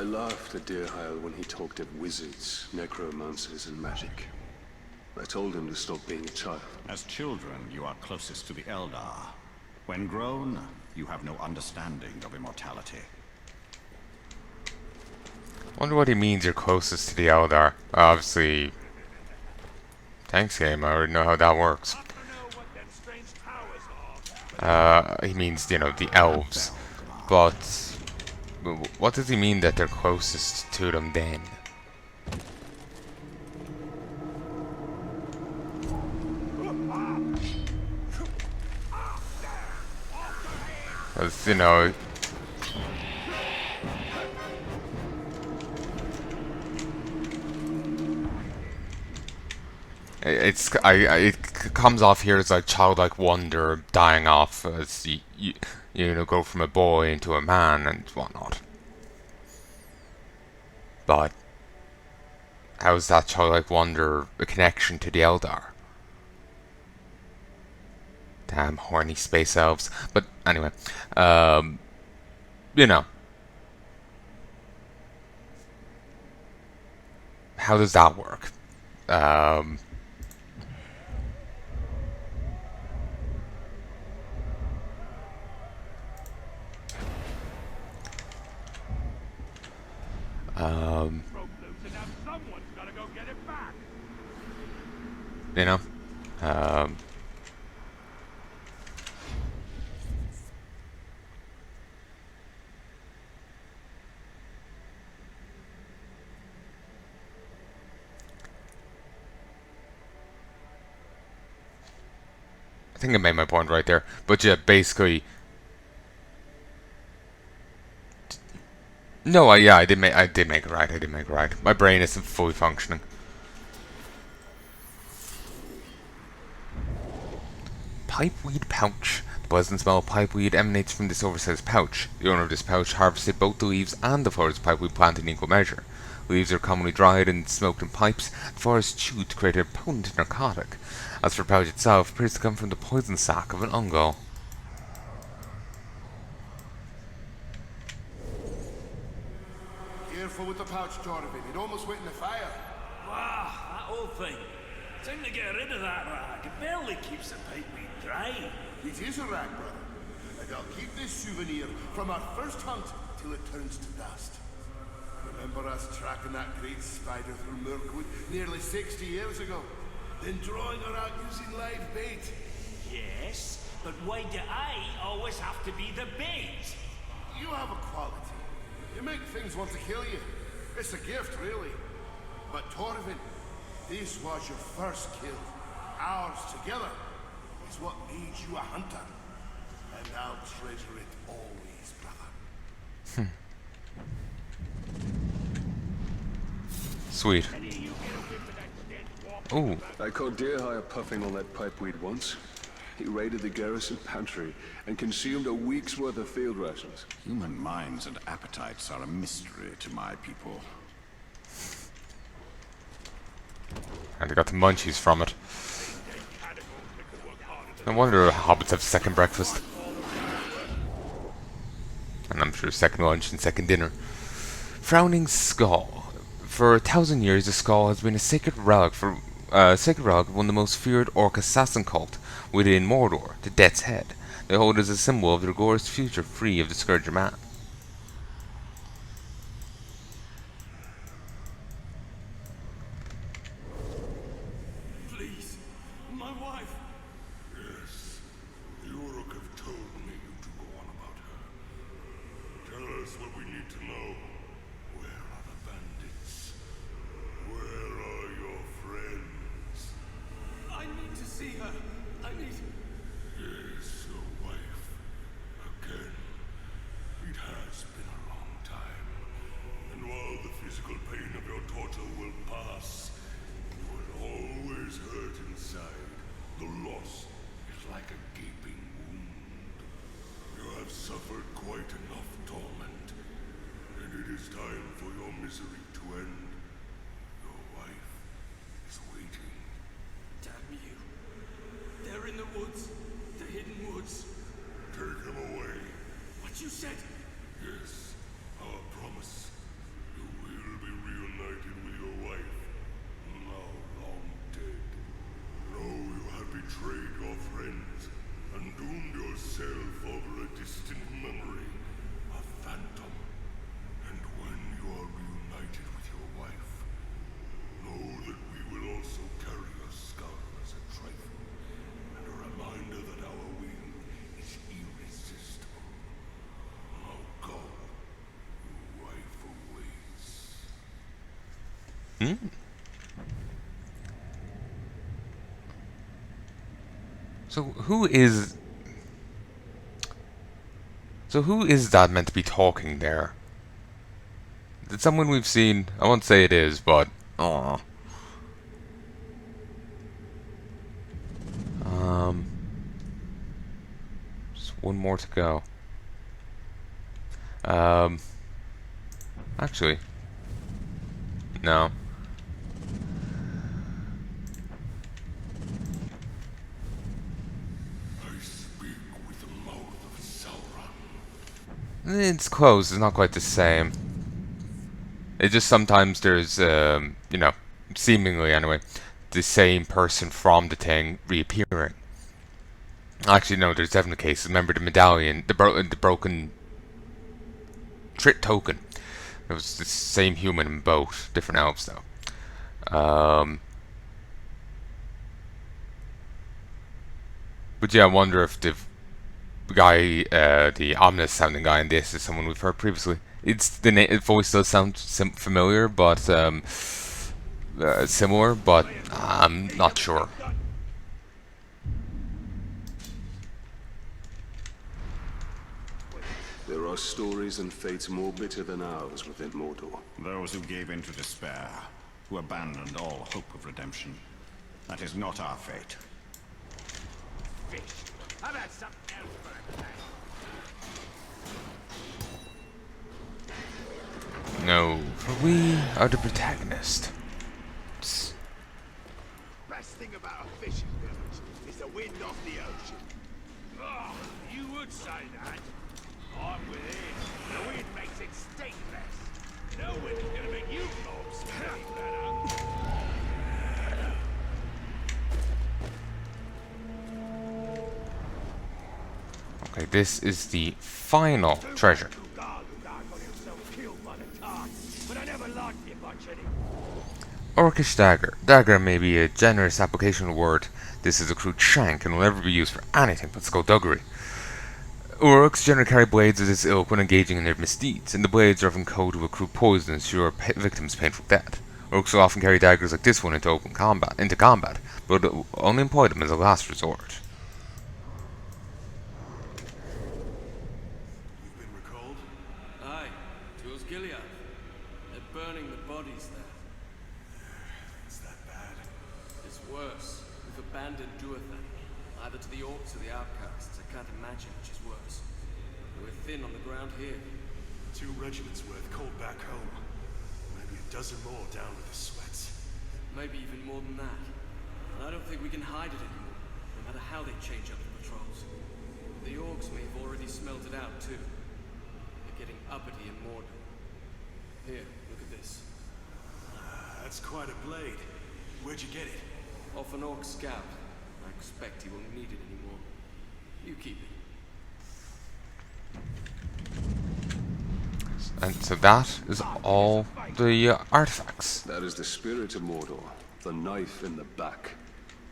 I laughed at Deerheil when he talked of wizards, necromancers, and magic. I told him to stop being a child. As children, you are closest to the Eldar. When grown, you have no understanding of immortality. Wonder what he means you're closest to the Eldar. Obviously... Thanks, game. I already know how that works. He means, you know, the elves. But... what does he mean that they're closest to them then? Because, you know... it comes off here as like childlike wonder dying off as you know, go from a boy into a man and whatnot. But how is that childlike wonder a connection to the Eldar? Damn horny space elves. But anyway, you know, how does that work? You know, I think I made my point right there. But yeah, basically, no, I did make it right. I did make it right. My brain isn't fully functioning. Pipeweed pouch. The pleasant smell of pipeweed emanates from this oversized pouch. The owner of this pouch harvested both the leaves and the forest pipeweed plant in equal measure. The leaves are commonly dried and smoked in pipes. The forest chewed to create a potent narcotic. As for the pouch itself, it appears to come from the poison sac of an ungo. Careful with the pouch, Torvin. It almost went in the fire. Wow, that old thing. Time to get rid of that rag. It barely keeps the pipeweed dry. It is a rag, brother. And I'll keep this souvenir from our first hunt till it turns to dust. Remember us tracking that great spider through Mirkwood nearly 60 years ago? Then drawing her out using live bait? Yes, but why do I always have to be the bait? You have a quality. You make things want to kill you. It's a gift, really. But Torvin, this was your first kill. Ours together is what made you a hunter. And I'll treasure it always, brother. Sweet. Ooh. I caught Deerheil puffing on that pipeweed once. He raided the garrison pantry and consumed a week's worth of field rations. Human minds and appetites are a mystery to my people. And I got the munchies from it. No wonder hobbits have second breakfast. And I'm sure second lunch and second dinner. Frowning's skull. For 1,000 years, the skull has been a sacred relic of one of the most feared orc assassin cult within Mordor, the Death's Head. They hold it as a symbol of their glorious future free of the Scourge of Man. Please, my wife. Yes, the Uruk have told me you to go on about her. Tell us what we need to know. Where are the bandits? Where are your friends? I need to see her. I need... Yes, your wife. Again. It has been a long time. And while the physical pain of your torture will pass, you will always hurt inside. The loss is like a gaping wound. You have suffered quite enough torment, and it is time for your misery to end. Your wife is waiting. Damn you. They're in the woods. The hidden woods. Take him away. What you said? Yes, our promise. yourself over a distant memory, a phantom. And when you are reunited with your wife, know that we will also carry your skull as a trifle, and a reminder that our wind is irresistible. Now go, your wife awaits. So who is that meant to be talking there? Is it someone we've seen? I won't say it is, but just one more to go. Actually, no. I speak with the mouth of Sauron. It's close. It's not quite the same. It's just sometimes there's, you know, seemingly anyway, the same person from the thing reappearing. Actually, no, there's definitely cases. Remember the medallion, the broken trit token. It was the same human in both different elves, though. But yeah, I wonder if the guy, the ominous sounding guy in this is someone we've heard previously. It's the voice does sound familiar, but similar, but I'm not sure. There are stories and fates more bitter than ours within Mordor. Those who gave in to despair, who abandoned all hope of redemption. That is not our fate. I've had something else for a No, for we are the protagonist. Best thing about a fishing village is the wind off the ocean. Oh, you would say that. I'm with it. The wind makes it stink best. No wind is gonna make you folks any better. Okay, this is the final treasure. Orcish dagger. Dagger may be a generous application of the word. This is a crude shank and will never be used for anything but skullduggery. Orcs generally carry blades of this ilk when engaging in their misdeeds, and the blades are often coated with crude poison to ensure victims' painful death. Orcs will often carry daggers like this one into combat, but only employ them as a last resort. You've been recalled? Aye, towards Gilead. They're burning the bodies there. Is that bad? It's worse. We've abandoned Duathan, either to the orcs or the outcasts. I can't imagine which is worse. We're thin on the ground here. 2 regiments worth called back home. Maybe a dozen more down with the sweats. Maybe even more than that. And I don't think we can hide it anymore, no matter how they change up the patrols. The orcs may have already smelt it out, too. They're getting uppity in Mordor. Here, look at this. That's quite a blade. Where'd you get it? Off an orc scout. I expect he won't need it anymore. You keep it. And so that is all the artifacts. That is the spirit of Mordor, the knife in the back.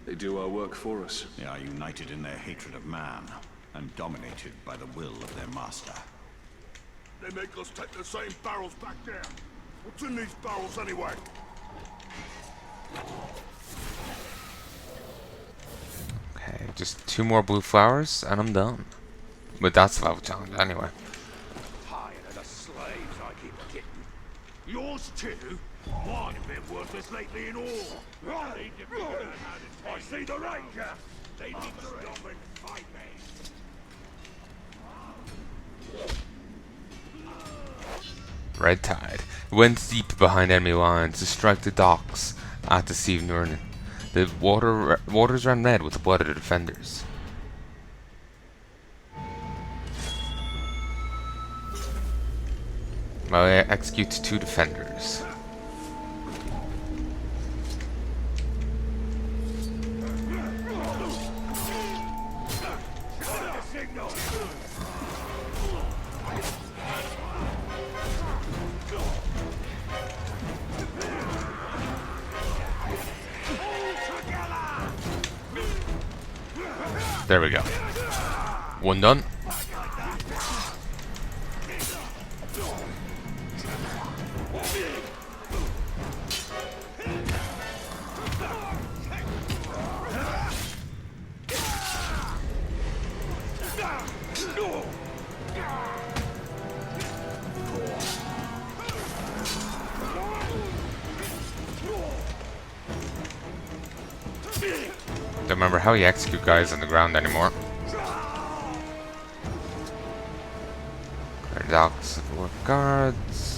They do our work for us. They are united in their hatred of man, and dominated by the will of their master. They make us take the same barrels back there. What's in these barrels anyway? Okay, just 2 more blue flowers and I'm done. But that's the level challenge anyway. Higher than the slaves I keep getting. Yours too? Mine have been worthless lately in all. I see the ranger. They need to stop and fight me. Red Tide went deep behind enemy lines to strike the docks at the Sea of Nurnen. The waters ran red with the blood of the defenders. Malia executes 2 defenders. signal! There we go. One done. Don't remember how you execute guys on the ground anymore. Paradox of war guards.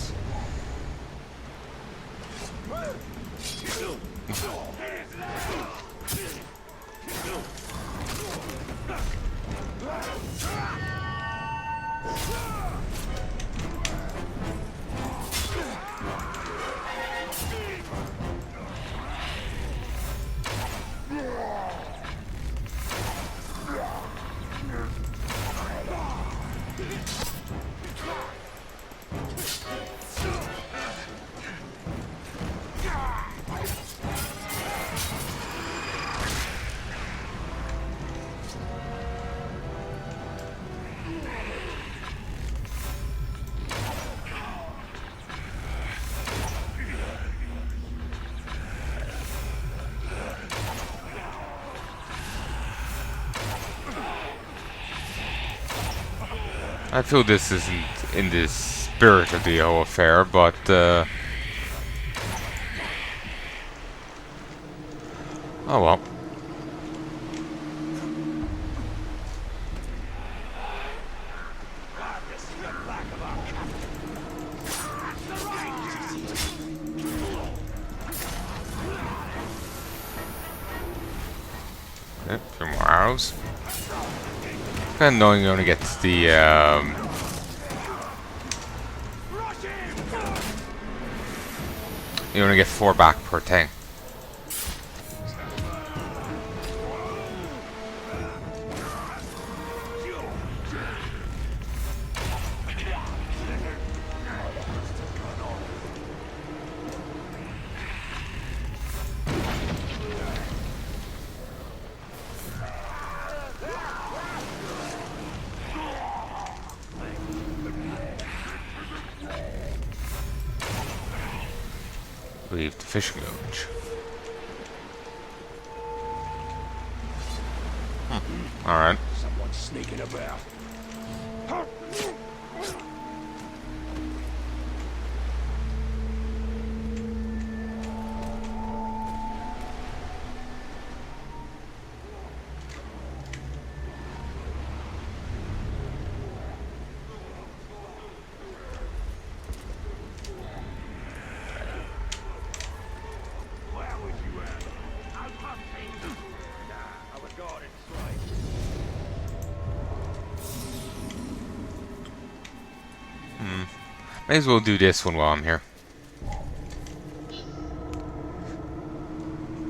I feel this isn't in the spirit of the whole affair, but oh well. Okay, a few more arrows. Kind of knowing you only get the you only get 4 back per thing. Leave the fishing village. Alright. Someone's sneaking about. May as well do this one while I'm here.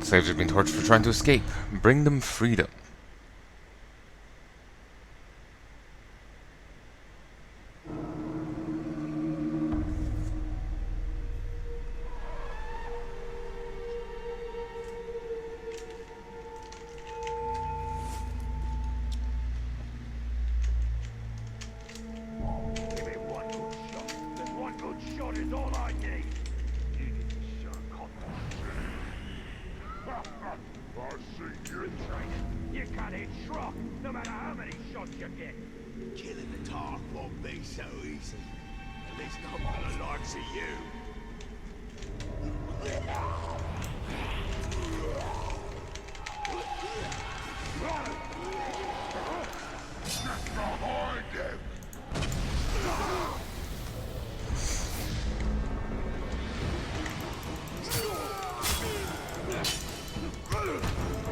Slaves have been tortured for trying to escape. Bring them freedom.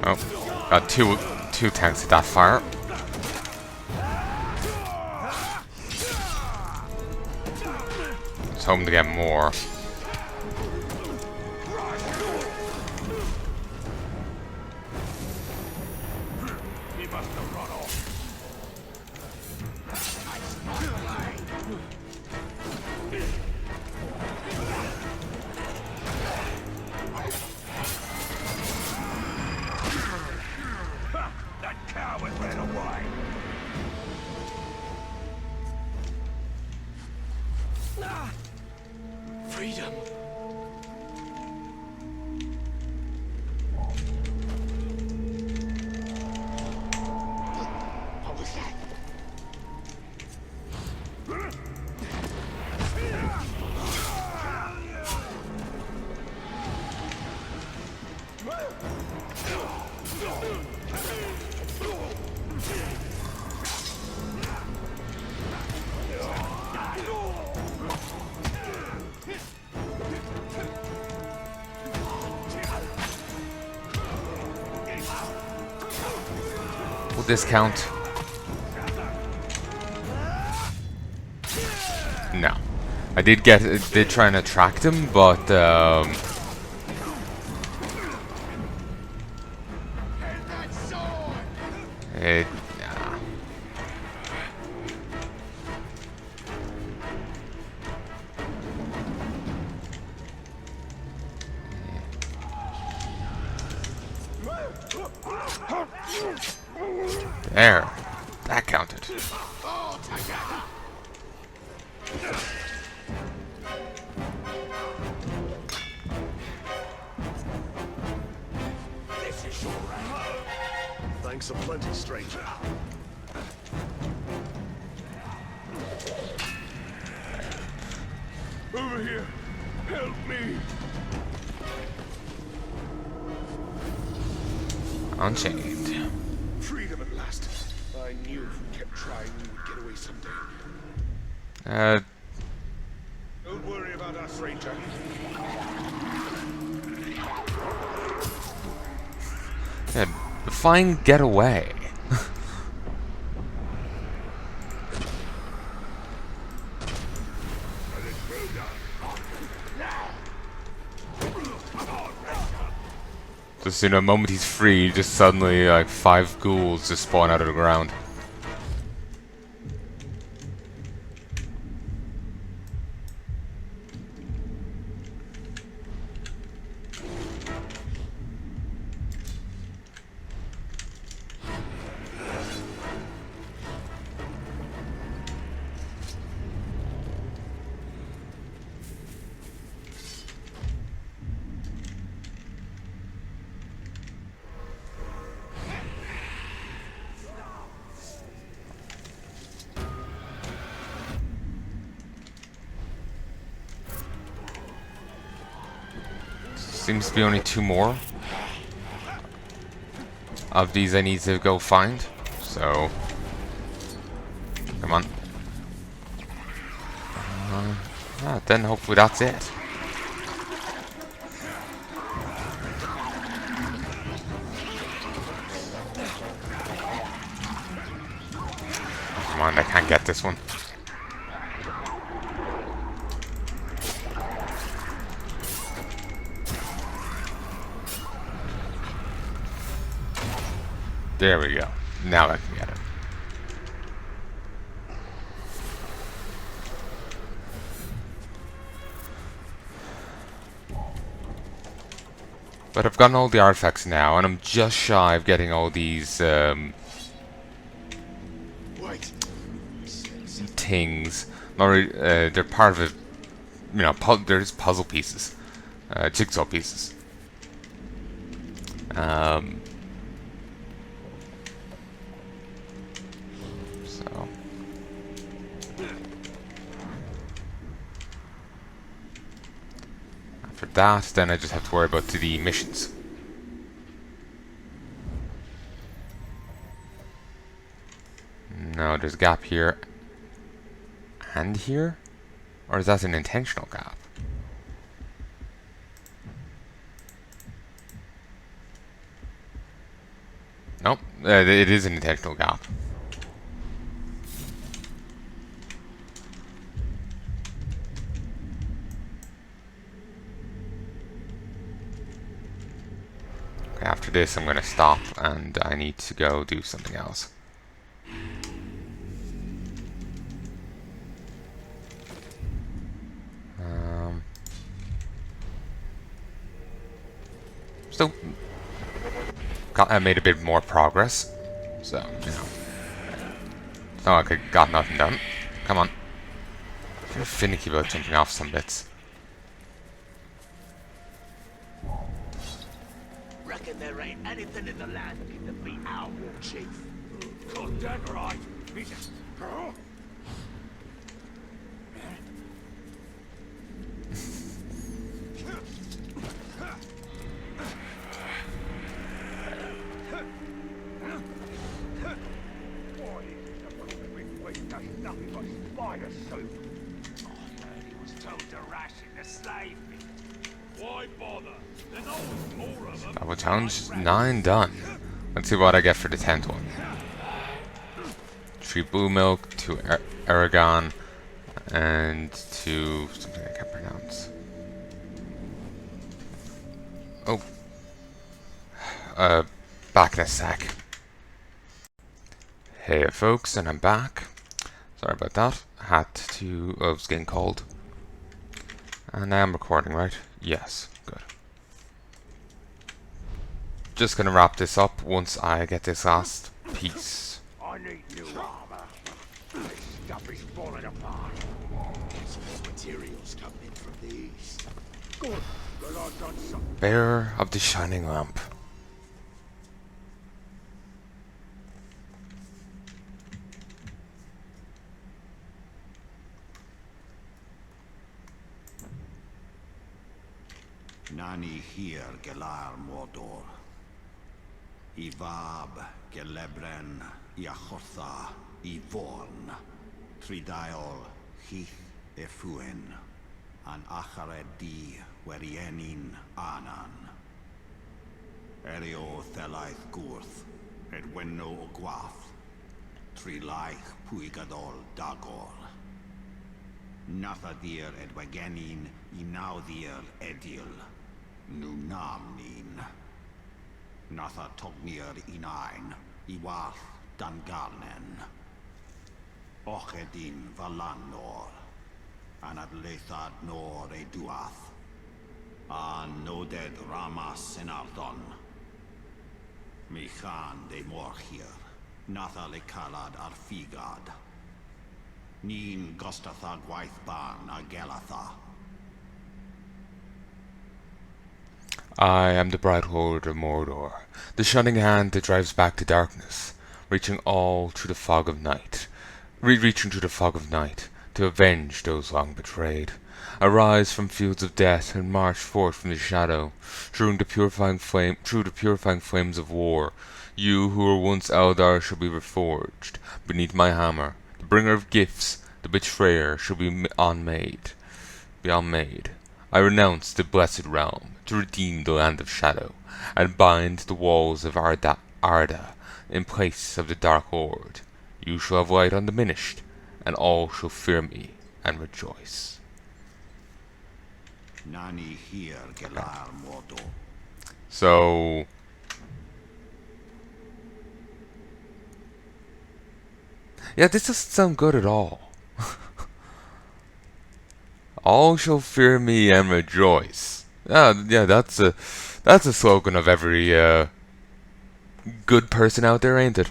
Oh, got two tanks at that fire. Just hoping to get more. freedom. What was that? Will this count? No. I did try and attract him, but nah. There. That counted. This is your right. Thanks a plenty, stranger. Over here. Help me. Unchained. Freedom at last. I knew if we kept trying, we would get away someday. Don't worry about us, Ranger. Yeah, fine, get away. Just in a moment he's free, just suddenly like 5 ghouls just spawn out of the ground. Seems to be only 2 more of these I need to go find. So, come on. Then hopefully that's it. Come on, I can't get this one. There we go. Now I can get it. But I've gotten all the artifacts now, and I'm just shy of getting all these things. Not really, they're part of a, you know, they're just puzzle pieces, jigsaw pieces. So after that, then I just have to worry about the missions. No, there's a gap here and here, or is that an intentional gap? Nope, it is an intentional gap. Okay, after this I'm gonna stop and I need to go do something else. Still I made a bit more progress, so, you know. Oh, okay, got nothing done. Come on. You're finicky about jumping off some bits. There ain't anything in the land that can beat our war chief. God damn right. He's a... Nothing but spider soup. I heard he was told to ration the slave meat. Why bother? There's always more of them. Double challenge 9 done. Let's see what I get for the 10th one. 3 blue milk, 2 Aragon, and 2 something I can't pronounce. Oh. Back in a sec. Hey folks, and I'm back. Sorry about that. Had to... I was getting cold. And I am recording, right? Yes, good. Just gonna wrap this up once I get this last piece. I need new armor. This stuff is falling apart. Some more materials coming in from the east. Good, but I've done something. Bearer of the Shining Lamp. Nani here gelar Mordor. Ivab gelebren iachotha ivorn. Tridaol hith efuen. An acharedi werienin anan. Erio thelaith gurth. Edwenno ogwath. Trilaich puigadol dagor. Nathadir edwegenin inaudir edil. Nunamnin. Natha tognir inain, iwath dangarnen. Ochedin valanor, anadlethad nor eduath. An noded ramas senardon. Michan de morhir, Natha lekalad arfigad. Nin gostatha gwaithban agelatha. I am the bright horde of Mordor, the shining hand that drives back the darkness, reaching through the fog of night, to avenge those long betrayed. Arise from fields of death and march forth from the shadow, through the purifying flames of war. You who were once Eldar shall be reforged beneath my hammer. The bringer of gifts, the betrayer, shall be unmade. I renounce the blessed realm to redeem the land of shadow, and bind the walls of Arda in place of the dark horde. You shall have light undiminished, and all shall fear me and rejoice. Nani here gelar Mordor. So yeah, this doesn't sound good at all. All shall fear me and rejoice. Yeah, that's a slogan of every good person out there, ain't it?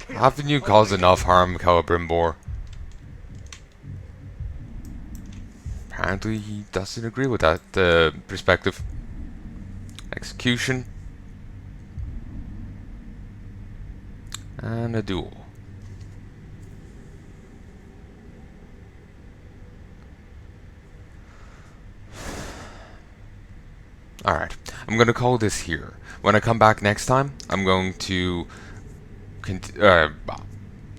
Haven't you caused enough harm, Celebrimbor? Apparently he doesn't agree with that perspective. Execution. And a duel. Alright, I'm going to call this here. When I come back next time, I'm going to... I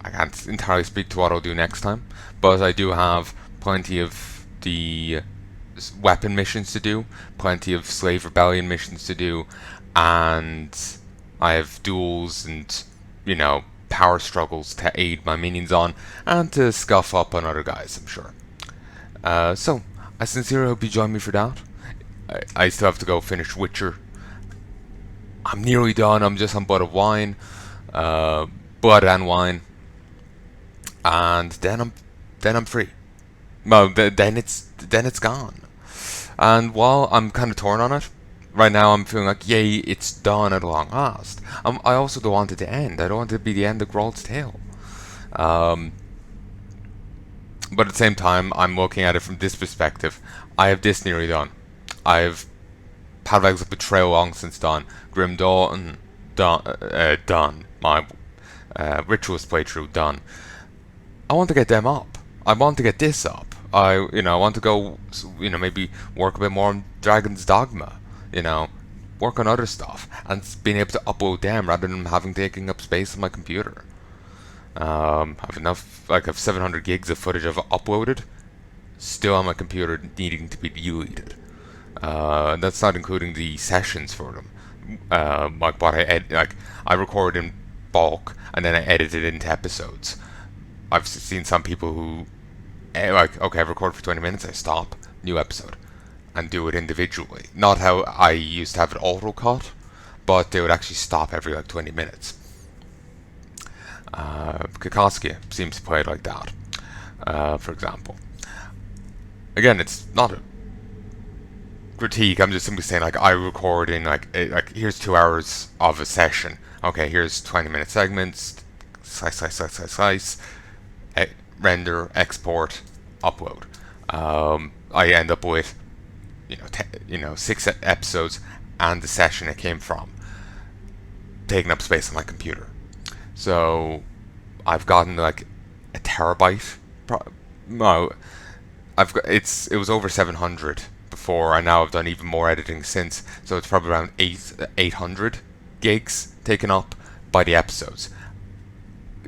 can't entirely speak to what I'll do next time, but I do have plenty of the weapon missions to do, plenty of slave rebellion missions to do, and I have duels and, you know, power struggles to aid my minions on, and to scuff up on other guys, I'm sure. So, I sincerely hope you join me for that. I still have to go finish Witcher. I'm nearly done. I'm just on blood and wine, and then I'm free. Well, then it's gone. And while I'm kind of torn on it, right now I'm feeling like, yay, it's done at long last. I also don't want it to end. I don't want it to be the end of Geralt's Tale. But at the same time, I'm looking at it from this perspective. I have this nearly done. I've Padlegs of Betrayal long since done. Grim Dawn done. My Ritualist playthrough done. I want to get them up. I want to get this up. I want to go, maybe work a bit more on Dragon's Dogma. Work on other stuff and being able to upload them rather than having taking up space on my computer. I've enough, like I've 700 gigs of footage I've uploaded, still on my computer needing to be deleted. That's not including the sessions for them. Like what I record in bulk and then I edit it into episodes. I've seen some people who, okay, I've recorded for 20 minutes, I stop, new episode, and do it individually. Not how I used to have it auto cut, but they would actually stop every 20 minutes. Kikoski seems to play it like that, for example. Again, it's not a critique. I'm just simply saying, I record in here's 2 hours of a session. Okay, here's 20-minute segments. Slice. Render, export, upload. I end up with 6 episodes and the session it came from taking up space on my computer. So I've gotten a terabyte. No, it was over 700 before, and now I've done even more editing since. So it's probably around 800 gigs taken up by the episodes.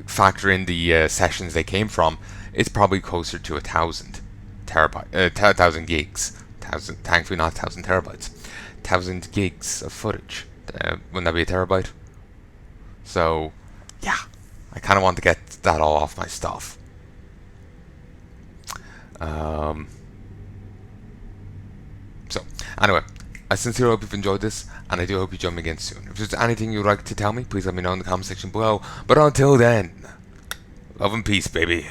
Factor in the sessions they came from, it's probably closer to 1,000 gigs. Thankfully not 1,000 terabytes. 1,000 gigs of footage. Wouldn't that be a terabyte? So, yeah, I kind of want to get that all off my stuff. So, anyway, I sincerely hope you've enjoyed this, and I do hope you join me again soon. If there's anything you'd like to tell me, please let me know in the comment section below. But until then, love and peace, baby.